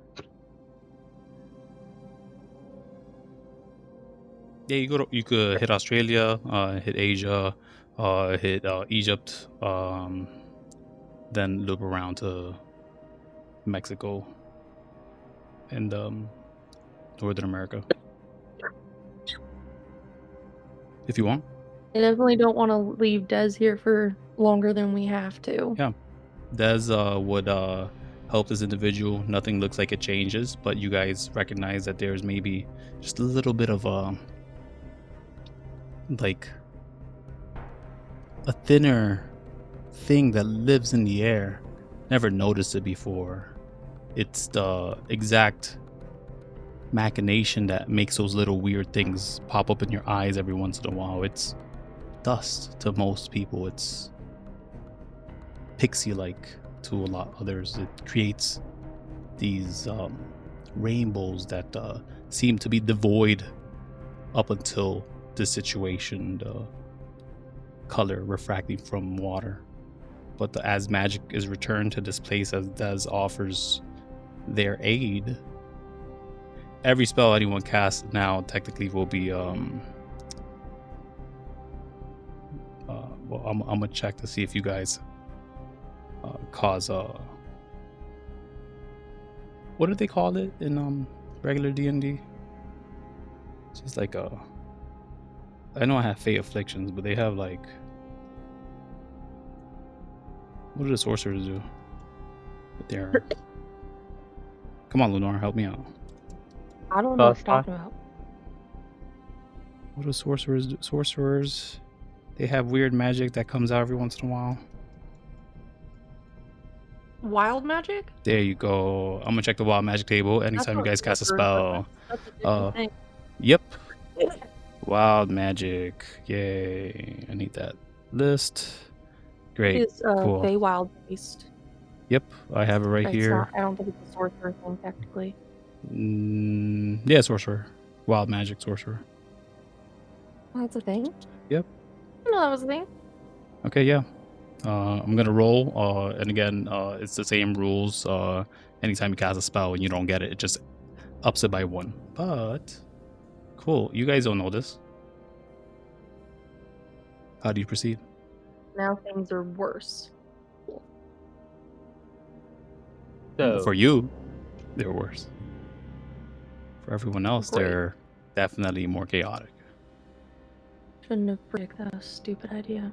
[SPEAKER 2] Yeah, you could hit Australia, hit Asia, hit Egypt, then loop around to Mexico and Northern America if you want.
[SPEAKER 1] I definitely don't want to leave Des here for longer than we have to.
[SPEAKER 2] Yeah, Des would help this individual. Nothing looks like it changes, but you guys recognize that there's maybe just a little bit of like a thinner thing that lives in the air. Never noticed it before. It's the exact machination that makes those little weird things pop up in your eyes every once in a while. It's dust to most people. It's pixie-like to a lot others. It creates these rainbows that seem to be devoid up until this situation, the color refracting from water. But as magic is returned to this place, as Des offers their aid, every spell anyone casts now technically will be well, I'm gonna check to see if you guys cause what do they call it in regular D&D? It's just like I know I have Fey Afflictions, but they have like, what do the sorcerers do with their come on, Lunara, help me out.
[SPEAKER 1] I don't know what you're talking about.
[SPEAKER 2] What do sorcerers do? Sorcerers, they have weird magic that comes out every once in a while.
[SPEAKER 1] Wild magic?
[SPEAKER 2] There you go. I'm gonna check the wild magic table anytime you guys cast a spell.
[SPEAKER 1] That's a different thing.
[SPEAKER 2] Yep. Wild magic. Yay. I need that list. Great.
[SPEAKER 1] It's
[SPEAKER 2] cool.
[SPEAKER 1] Feywild based.
[SPEAKER 2] Yep, I have it right here.
[SPEAKER 1] I don't think it's a sorcerer thing technically.
[SPEAKER 2] Yeah, sorcerer. Wild magic sorcerer.
[SPEAKER 1] Oh, that's a thing?
[SPEAKER 2] Yep.
[SPEAKER 1] I know that was a thing.
[SPEAKER 2] Okay, yeah. I'm gonna roll, and again, it's the same rules. Anytime you cast a spell and you don't get it, it just ups it by 1. But cool, you guys don't know this. How do you proceed?
[SPEAKER 1] Now things are worse.
[SPEAKER 3] So
[SPEAKER 2] For you, they're worse. For everyone else,
[SPEAKER 1] Great.
[SPEAKER 2] they're definitely more chaotic.
[SPEAKER 1] Shouldn't have predicted that. Was a stupid idea.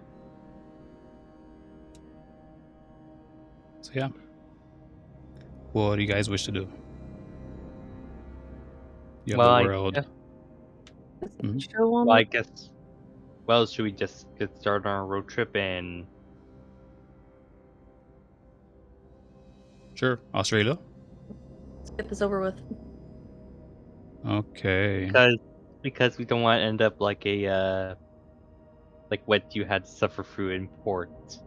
[SPEAKER 2] So yeah. What do you guys wish to do? You have
[SPEAKER 3] Well,
[SPEAKER 2] the world.
[SPEAKER 1] Show on
[SPEAKER 3] well, I guess. Well, should we just get started on our road trip and
[SPEAKER 2] Sure. Australia?
[SPEAKER 1] Let's get this over with.
[SPEAKER 2] Okay.
[SPEAKER 3] because we don't want to end up like a like what you had to suffer through in port.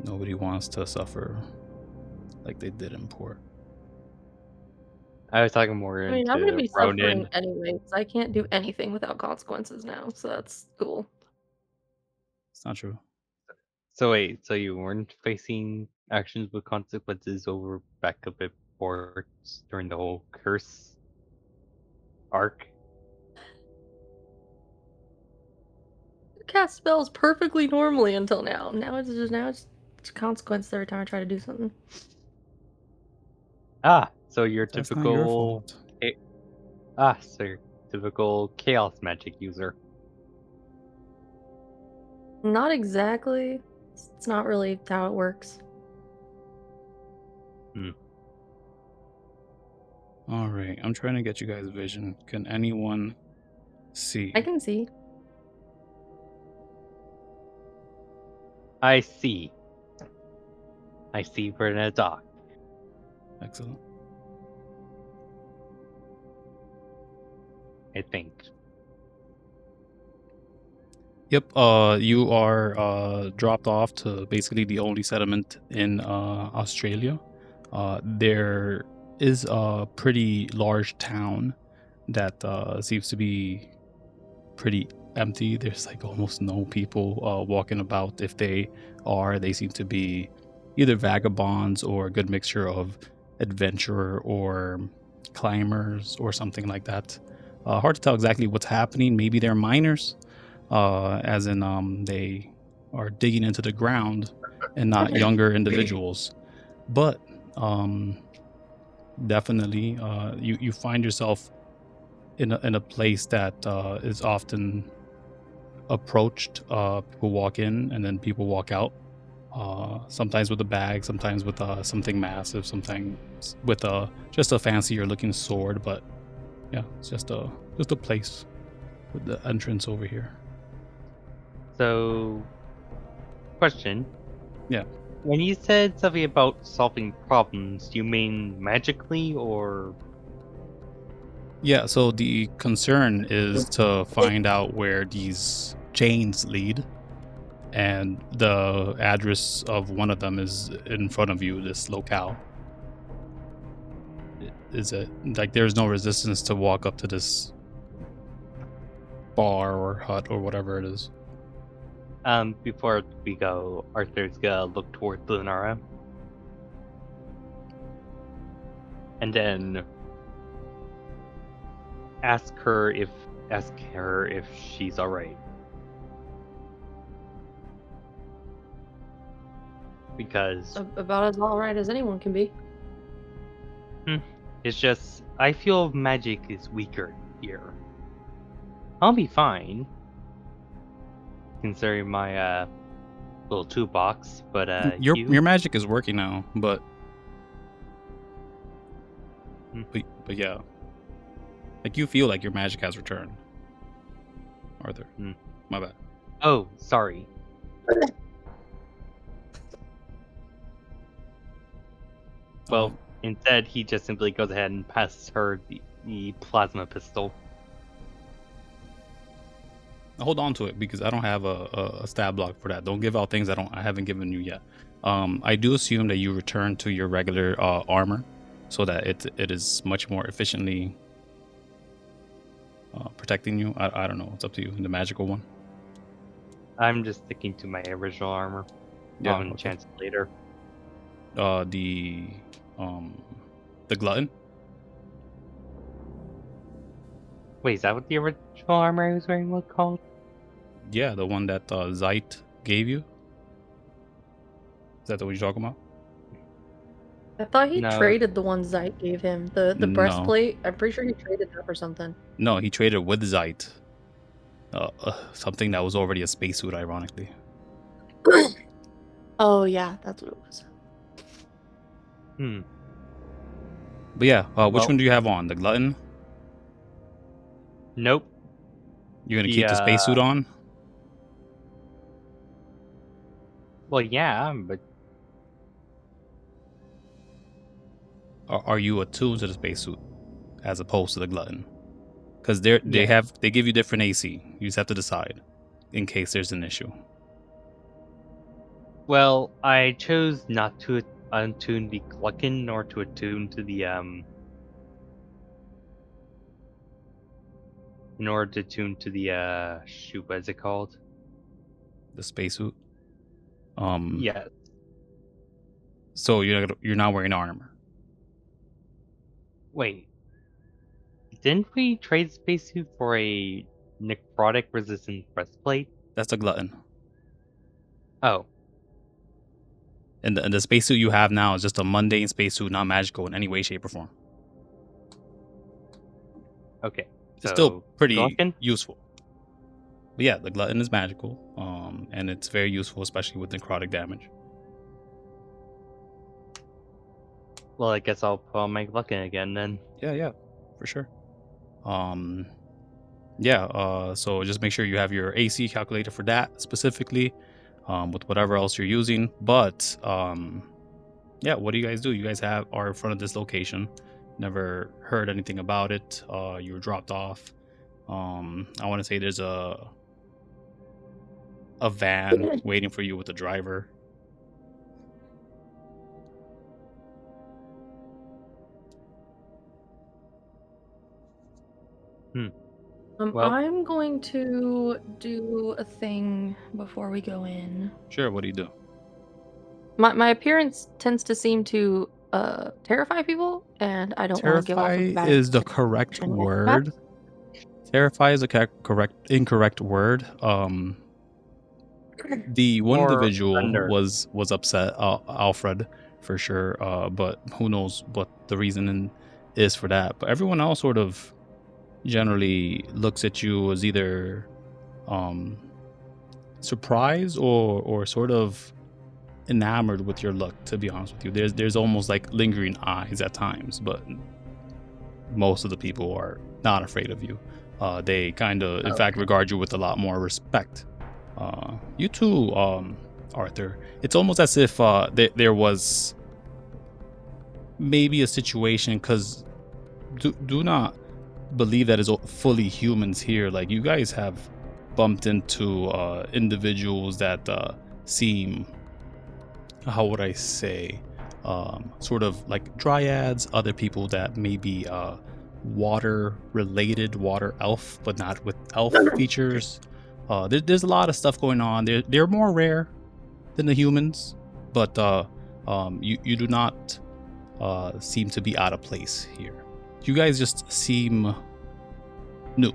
[SPEAKER 2] Nobody wants to suffer like they did in port.
[SPEAKER 3] I was talking more
[SPEAKER 1] I mean, I'm gonna
[SPEAKER 3] into
[SPEAKER 1] be suffering
[SPEAKER 3] Ronin.
[SPEAKER 1] anyway, because I can't do anything without consequences now, so that's cool.
[SPEAKER 2] It's not true.
[SPEAKER 3] So wait, so you weren't facing actions with consequences over back up at ports during the whole curse arc?
[SPEAKER 1] Cast spells perfectly normally until now. Now it's a consequence every time I try to do something.
[SPEAKER 3] So your
[SPEAKER 2] That's not your
[SPEAKER 3] typical
[SPEAKER 2] fault.
[SPEAKER 3] so your typical chaos magic user.
[SPEAKER 1] Not exactly. It's not really how it works.
[SPEAKER 2] All right, I'm trying to get you guys vision. Can anyone see?
[SPEAKER 1] I can see.
[SPEAKER 3] I see. I see we're in a dock.
[SPEAKER 2] Excellent.
[SPEAKER 3] I think.
[SPEAKER 2] Yep. You are dropped off to basically the only settlement in Australia. There is a pretty large town that seems to be pretty empty. There's like almost no people walking about. If they are, they seem to be either vagabonds or a good mixture of adventurer or climbers or something like that. Hard to tell exactly what's happening. Maybe they're miners, as in they are digging into the ground and not younger individuals. But definitely, you find yourself in a place that is often approached. People walk in and then people walk out. Sometimes with a bag, sometimes with something massive, sometimes with just a fancier looking sword. But yeah, it's just a place with the entrance over here.
[SPEAKER 3] So, question.
[SPEAKER 2] Yeah.
[SPEAKER 3] When you said something about solving problems, do you mean magically or?
[SPEAKER 2] Yeah, so the concern is to find out where these chains lead, and the address of one of them is in front of you, this locale. Is it like there's no resistance to walk up to this bar or hut or whatever it is?
[SPEAKER 3] Before we go, Arthur's gonna look toward Lunara. And then ask her if she's alright. Because
[SPEAKER 1] About as alright as anyone can be.
[SPEAKER 3] it's just I feel magic is weaker here. I'll be fine. Considering my little toolbox, but
[SPEAKER 2] Your magic is working now, but but yeah, like you feel like your magic has returned, Arthur. My bad.
[SPEAKER 3] Oh, sorry. Well, instead he just simply goes ahead and passes her the plasma pistol.
[SPEAKER 2] Hold on to it because I don't have a stab block for that. Don't give out things I haven't given you yet. I do assume that you return to your regular armor, so that it is much more efficiently protecting you. I don't know. It's up to you. The magical one.
[SPEAKER 3] I'm just sticking to my original armor.
[SPEAKER 2] Yeah.
[SPEAKER 3] I'll enchant it later.
[SPEAKER 2] The glutton.
[SPEAKER 3] Wait, is that what the original armor I was wearing was called?
[SPEAKER 2] Yeah, the one that Zeit gave you. Is that the one you're talking about?
[SPEAKER 1] I thought he
[SPEAKER 3] No.
[SPEAKER 1] traded the one Zeit gave him. The
[SPEAKER 2] No.
[SPEAKER 1] breastplate. I'm pretty sure he traded that for something.
[SPEAKER 2] No, he traded with Zeit. Something that was already a spacesuit, ironically.
[SPEAKER 1] Oh yeah, that's what it was.
[SPEAKER 2] But yeah, which one do you have on? The glutton?
[SPEAKER 3] Nope.
[SPEAKER 2] You're gonna keep the spacesuit on?
[SPEAKER 3] Well, yeah, but
[SPEAKER 2] Are you attuned to the spacesuit as opposed to the glutton? Because they give you different AC. You just have to decide in case there's an issue.
[SPEAKER 3] Well, I chose not to attune the glutton nor to attune to the in order to tune to the shoot, what is it called?
[SPEAKER 2] The spacesuit.
[SPEAKER 3] Yes.
[SPEAKER 2] So you're not wearing armor.
[SPEAKER 3] Wait. Didn't we trade spacesuit for a necrotic resistant breastplate?
[SPEAKER 2] That's a glutton.
[SPEAKER 3] Oh,
[SPEAKER 2] And the spacesuit you have now is just a mundane spacesuit, not magical in any way, shape, or form.
[SPEAKER 3] okay.
[SPEAKER 2] It's still pretty
[SPEAKER 3] Glutton?
[SPEAKER 2] useful. But yeah, the glutton is magical, and it's very useful, especially with necrotic damage.
[SPEAKER 3] Well, I guess I'll put on my glutton again then.
[SPEAKER 2] Yeah, for sure. So just make sure you have your AC calculator for that specifically, with whatever else you're using. But what do you guys do? You guys are in front of this location. Never heard anything about it. You were dropped off. I want to say there's a van waiting for you with a driver.
[SPEAKER 3] Well-
[SPEAKER 1] I'm going to do a thing before we go in.
[SPEAKER 2] Sure, what do you do?
[SPEAKER 1] My appearance tends to seem to terrify people, and I don't want to give off a
[SPEAKER 2] Terrify
[SPEAKER 1] bad
[SPEAKER 2] is the correct
[SPEAKER 1] impression.
[SPEAKER 2] word. Terrify is a incorrect word. The one
[SPEAKER 3] Or
[SPEAKER 2] individual
[SPEAKER 3] under.
[SPEAKER 2] was upset, Alfred, for sure. But who knows what the reason is for that. But everyone else sort of generally looks at you as either surprised or sort of enamored with your look, to be honest with you. There's almost like lingering eyes at times, but most of the people are not afraid of you. They kind of, in fact, regard you with a lot more respect. You too, Arthur. It's almost as if there was maybe a situation, because do not believe that is fully humans here. Like, you guys have bumped into individuals that seem, how would I say, sort of like dryads, other people that may be water related, water elf, but not with elf features. There's a lot of stuff going on. They're more rare than the humans, but you do not seem to be out of place here. You guys just seem new.